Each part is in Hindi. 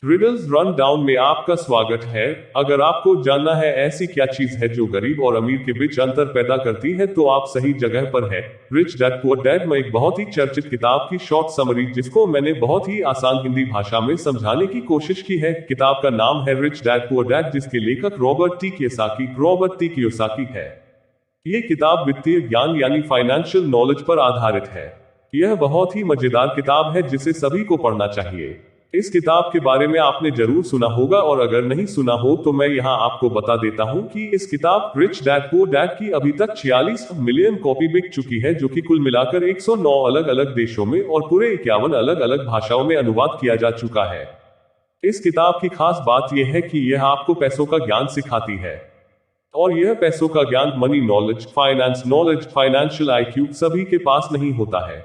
रिडल्स रन डाउन में आपका स्वागत है। अगर आपको जानना है ऐसी क्या चीज है जो गरीब और अमीर के बीच अंतर पैदा करती है तो आप सही जगह पर हैं। रिच डैड पुअर डैड में एक बहुत ही चर्चित किताब की शॉर्ट समरी जिसको मैंने बहुत ही आसान हिंदी भाषा में समझाने की कोशिश की है। किताब का नाम है रिच डैड पुअर डैड जिसके लेखक रॉबर्ट टी कियोसाकी है। ये किताब वित्तीय ज्ञान यानी फाइनेंशियल नॉलेज पर आधारित है। यह बहुत ही मजेदार किताब है जिसे सभी को पढ़ना चाहिए। इस किताब के बारे में आपने जरूर सुना होगा और अगर नहीं सुना हो तो मैं यहाँ आपको बता देता हूँ कि इस किताब रिच डैड पुअर डैड की अभी तक 46 मिलियन कॉपी बिक चुकी है जो कि कुल मिलाकर 109 अलग अलग देशों में और पूरे 51 अलग अलग भाषाओं में अनुवाद किया जा चुका है। इस किताब की खास बात यह है कि यह आपको पैसों का ज्ञान सिखाती है और यह पैसों का ज्ञान money knowledge, finance knowledge, financial IQ सभी के पास नहीं होता है।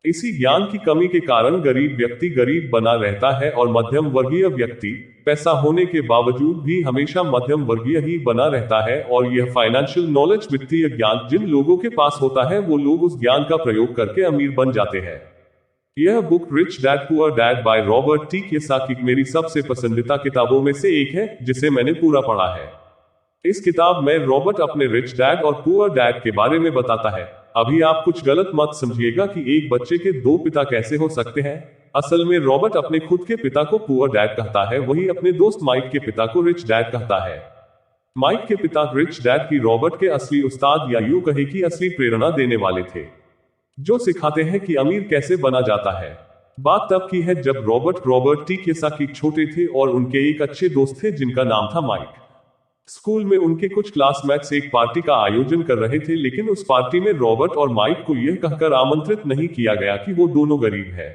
इसी ज्ञान की कमी के कारण गरीब व्यक्ति गरीब बना रहता है और मध्यम वर्गीय व्यक्ति पैसा होने के बावजूद भी हमेशा मध्यम वर्गीय ही बना रहता है। और यह फाइनेंशियल नॉलेज वित्तीय ज्ञान जिन लोगों के पास होता है वो लोग उस ज्ञान का प्रयोग करके अमीर बन जाते हैं। यह book rich dad poor dad by Robert T Kiyosaki मेरी सबसे पसंदीदा किताबों में से एक है जिसे मैंने पूरा पढ़ा है। इस किताब में रॉबर्ट अपने रिच डैड और पुअर डैड के बारे में बताता है। अभी आप कुछ गलत मत समझिएगा कि एक बच्चे के दो पिता कैसे हो सकते हैं। असल में रॉबर्ट अपने खुद के पिता को पुअर डैड कहता है, वही अपने दोस्त माइक के पिता को रिच डैड कहता है। माइक के पिता रिच डैड की रॉबर्ट के असली उस्ताद या यूं कहे कि असली प्रेरणा देने वाले थे, जो सिखाते हैं कि अमीर कैसे बना जाता है। बात तब की है जब रॉबर्ट टी कियोसाकी छोटे थे और उनके एक अच्छे दोस्त थे जिनका नाम था माइक। स्कूल में उनके कुछ क्लासमेट्स एक पार्टी का आयोजन कर रहे थे लेकिन उस पार्टी में रॉबर्ट और माइक को यह कहकर आमंत्रित नहीं किया गया कि वो दोनों गरीब हैं।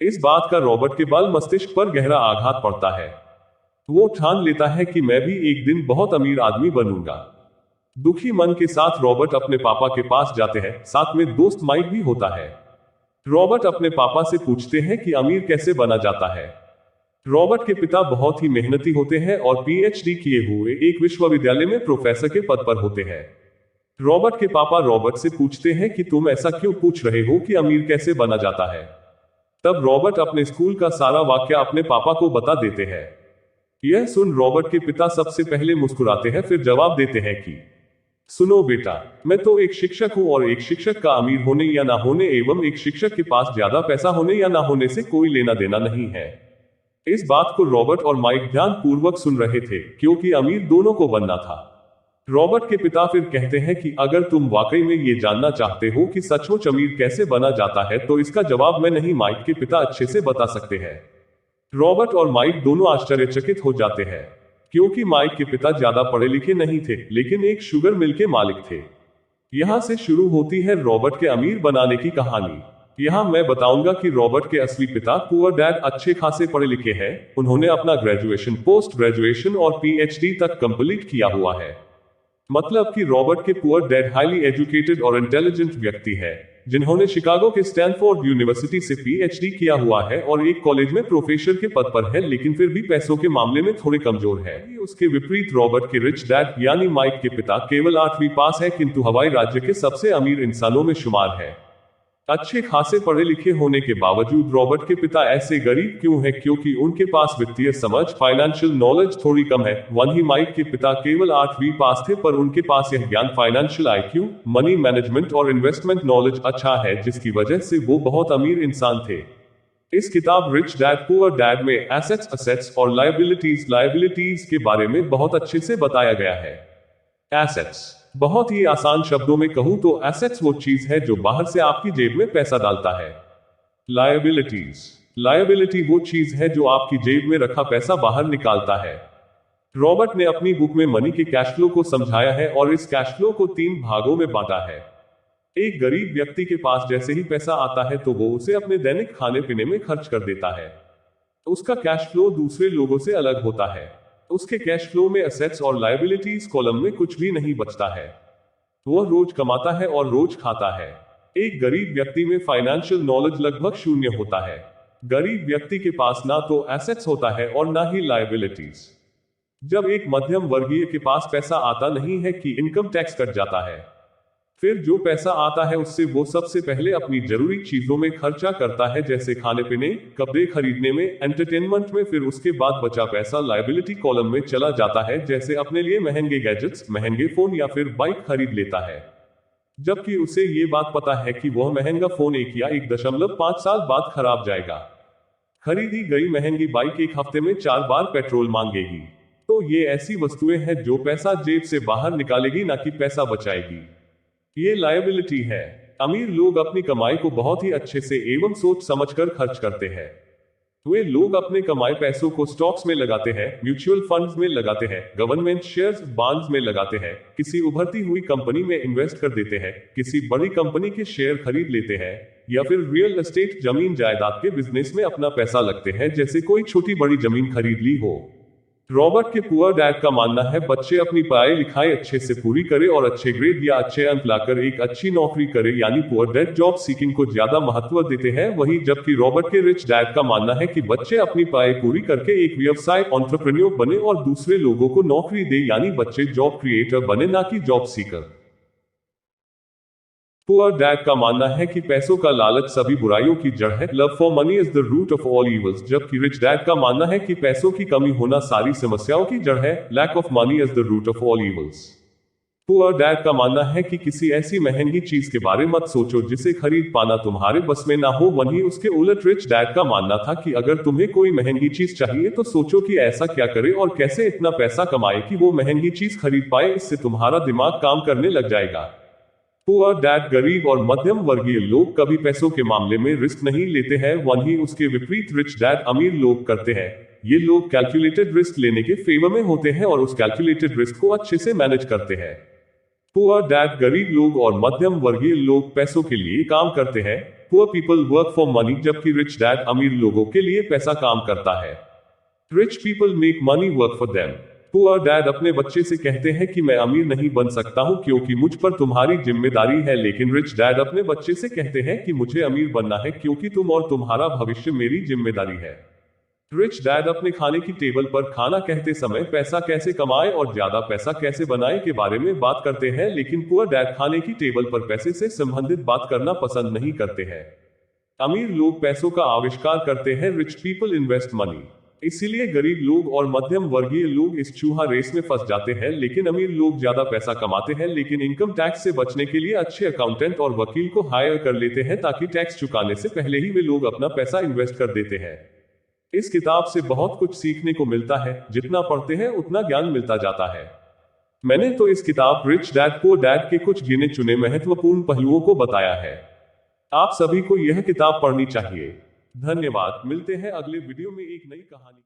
इस बात का रॉबर्ट के बाल मस्तिष्क पर गहरा आघात पड़ता है। वो ठान लेता है कि मैं भी एक दिन बहुत अमीर आदमी बनूंगा। दुखी मन के साथ रॉबर्ट अपने पापा के पास जाते हैं, साथ में दोस्त माइक भी होता है। रॉबर्ट अपने पापा से पूछते हैं कि अमीर कैसे बना जाता है। रॉबर्ट के पिता बहुत ही मेहनती होते हैं और पीएचडी किए हुए एक विश्वविद्यालय में प्रोफेसर के पद पर होते हैं। रॉबर्ट के पापा रॉबर्ट से पूछते हैं कि तुम ऐसा क्यों पूछ रहे हो कि अमीर कैसे बना जाता है। तब रॉबर्ट अपने स्कूल का सारा वाक्य अपने पापा को बता देते हैं। यह सुन रॉबर्ट के पिता सबसे पहले मुस्कुराते हैं, फिर जवाब देते हैं कि सुनो बेटा, मैं तो एक शिक्षक हूं और एक शिक्षक का अमीर होने या ना होने एवं एक शिक्षक के पास ज्यादा पैसा होने या ना होने से कोई लेना देना नहीं है। इस बात को रॉबर्ट और माइक ध्यान पूर्वक सुन रहे थे क्योंकि अमीर दोनों को बनना था। रॉबर्ट के पिता फिर कहते हैं कि अगर तुम वाकई में ये जानना चाहते हो कि सचमुच अमीर कैसे बना जाता है तो इसका जवाब मैं नहीं, माइक के पिता अच्छे से बता सकते हैं। रॉबर्ट और माइक दोनों आश्चर्यचकित हो जाते हैं क्योंकि माइक के पिता ज्यादा पढ़े लिखे नहीं थे लेकिन एक शुगर मिल के मालिक थे। यहां से शुरू होती है रॉबर्ट के अमीर बनाने की कहानी। यहाँ मैं बताऊंगा कि रॉबर्ट के असली पिता पुअर डैड अच्छे खासे पढ़े लिखे हैं। उन्होंने अपना ग्रेजुएशन, पोस्ट ग्रेजुएशन और पीएचडी तक कंप्लीट किया हुआ है। मतलब कि रॉबर्ट के पुअर डैड हाईली एजुकेटेड और इंटेलिजेंट व्यक्ति है जिन्होंने शिकागो के स्टैनफोर्ड यूनिवर्सिटी से पीएचडी किया हुआ है और एक कॉलेज में प्रोफेसर के पद पर है, लेकिन फिर भी पैसों के मामले में थोड़े कमजोर है। उसके विपरीत रॉबर्ट के रिच डैड यानी माइक के पिता केवल 8वीं पास है किंतु हवाई राज्य के सबसे अमीर इंसानों में शुमार है। अच्छे खासे पढ़े लिखे होने के बावजूद रॉबर्ट के पिता ऐसे गरीब क्यों हैं? क्योंकि उनके पास वित्तीय समझ, फाइनेंशियल नॉलेज थोड़ी कम है। वहीं माइक के पिता केवल 8वीं पास थे पर उनके पास यह ज्ञान, फाइनेंशियल आईक्यू, मनी मैनेजमेंट और इन्वेस्टमेंट नॉलेज अच्छा है जिसकी वजह से वो बहुत अमीर इंसान थे। इस किताब रिच डैड पुअर डैड में एसेट्स और लायबिलिटीज के बारे में बहुत अच्छे से बताया गया है। एसेट्स, बहुत ही आसान शब्दों में कहूं तो एसेट्स वो चीज है जो बाहर से आपकी जेब में पैसा डालता है। लायबिलिटी वो चीज है जो आपकी जेब में रखा पैसा बाहर निकालता है। रॉबर्ट ने अपनी बुक में मनी के कैश फ्लो को समझाया है और इस कैश फ्लो को 3 भागों में बांटा है। एक गरीब व्यक्ति के पास जैसे ही पैसा आता है तो वो उसे अपने दैनिक खाने पीने में खर्च कर देता है। उसका कैश फ्लो दूसरे लोगों से अलग होता है। उसके कैश फ्लो में एसेट्स और लायबिलिटीज कॉलम में कुछ भी नहीं बचता है। वह रोज कमाता है और रोज खाता है। एक गरीब व्यक्ति में फाइनेंशियल नॉलेज लगभग शून्य होता है। गरीब व्यक्ति के पास ना तो एसेट्स होता है और ना ही लायबिलिटीज। जब एक मध्यम वर्गीय के पास पैसा आता नहीं है कि इनकम टैक्स कट जाता है। फिर जो पैसा आता है उससे वो सबसे पहले अपनी जरूरी चीजों में खर्चा करता है, जैसे खाने पीने, कपड़े खरीदने में, एंटरटेनमेंट में। फिर उसके बाद बचा पैसा लायबिलिटी कॉलम में चला जाता है, जैसे अपने लिए महंगे गैजेट्स, महंगे फोन या फिर बाइक खरीद लेता है, जबकि उसे ये बात पता है कि वह महंगा फोन 1 या 1.5 साल बाद खराब जाएगा। खरीदी गई महंगी बाइक एक हफ्ते में 4 बार पेट्रोल मांगेगी। तो ये ऐसी वस्तुएं हैं जो पैसा जेब से बाहर निकालेगी, ना कि पैसा बचाएगी। ये लायबिलिटी है। अमीर लोग अपनी कमाई को बहुत ही अच्छे से एवं सोच समझकर खर्च करते हैं। वे लोग अपने कमाए पैसों को स्टॉक्स में लगाते हैं, म्यूचुअल फंड्स में लगाते हैं, गवर्नमेंट शेयर्स, बॉन्ड्स में लगाते हैं, किसी उभरती हुई कंपनी में इन्वेस्ट कर देते हैं, किसी बड़ी कंपनी के शेयर खरीद लेते हैं, या फिर रियल एस्टेट, जमीन जायदाद के बिजनेस में अपना पैसा लगते हैं, जैसे कोई छोटी बड़ी जमीन खरीद ली हो। रॉबर्ट के पुअर डैड का मानना है बच्चे अपनी पढ़ाई लिखाई अच्छे से पूरी करें और अच्छे ग्रेड या अच्छे अंक लाकर एक अच्छी नौकरी करें, यानी पुअर डैड जॉब सीकिंग को ज्यादा महत्व देते हैं। वहीं जबकि रॉबर्ट के रिच डैड का मानना है कि बच्चे अपनी पढ़ाई पूरी करके एक व्यवसाय एंटरप्रेन्योर बने और दूसरे लोगों को नौकरी दे, यानी बच्चे जॉब क्रिएटर बने, ना कि जॉब सीकर। पुअर डैड का मानना है कि पैसों का लालच सभी बुराइयों की जड़ है। Love for money is the root of all evils. जबकि रिच डैड का मानना है कि पैसों की कमी होना सारी समस्याओं की जड़ है। Lack of money is the root of all evils. Poor dad का मानना है कि किसी ऐसी महंगी चीज के बारे मत सोचो जिसे खरीद पाना तुम्हारे बस में ना हो। वहीं उसके उलट रिच डैड का मानना था कि अगर तुम्हें कोई महंगी चीज चाहिए तो सोचो कि ऐसा क्या करे और कैसे इतना पैसा कमाए कि वो महंगी चीज खरीद पाए। इससे तुम्हारा दिमाग काम करने लग जाएगा। पुअर डैड गरीब और मध्यम वर्गीय लोग कभी पैसों के मामले में रिस्क नहीं लेते हैं, वहीं उसके विपरीत रिच डैड अमीर लोग करते हैं। ये लोग कैलकुलेटेड रिस्क लेने के फेवर में होते हैं और उस कैलकुलेटेड रिस्क को अच्छे से मैनेज करते हैं। पुअर डैड गरीब लोग और मध्यम वर्गीय लोग पैसों के लिए काम करते हैं। Poor people work for money, जबकि रिच डैड अमीर लोगों के लिए पैसा काम करता है। Rich people make money work for them. Poor dad अपने बच्चे से कहते हैं कि मैं अमीर नहीं बन सकता हूं क्योंकि मुझ पर तुम्हारी जिम्मेदारी है, लेकिन रिच डैड अपने बच्चे से कहते हैं कि मुझे अमीर बनना है क्योंकि तुम और तुम्हारा भविष्य मेरी जिम्मेदारी है। रिच डैड अपने खाने की टेबल पर खाना कहते समय पैसा कैसे कमाए और ज्यादा पैसा कैसे बनाए के बारे में बात करते हैं, लेकिन पुअर डैड खाने की टेबल पर पैसे से संबंधित बात करना पसंद नहीं करते हैं। अमीर लोग पैसों का आविष्कार करते हैं, रिच पीपल इन्वेस्ट मनी। इसीलिए गरीब लोग और मध्यम वर्गीय लोग इस चूहा रेस में फंस जाते हैं, लेकिन अमीर लोग ज्यादा पैसा कमाते हैं लेकिन इनकम टैक्स से बचने के लिए अच्छे अकाउंटेंट और वकील को हायर कर लेते हैं ताकि टैक्स चुकाने से पहले ही वे लोग अपना पैसा इन्वेस्ट कर देते हैं। इस किताब से बहुत कुछ सीखने को मिलता है, जितना पढ़ते हैं उतना ज्ञान मिलता जाता है। मैंने तो इस किताब रिच डैड पुअर डैड के कुछ गिने चुने महत्वपूर्ण पहलुओं को बताया है। आप सभी को यह किताब पढ़नी चाहिए। धन्यवाद। मिलते हैं अगले वीडियो में एक नई कहानी।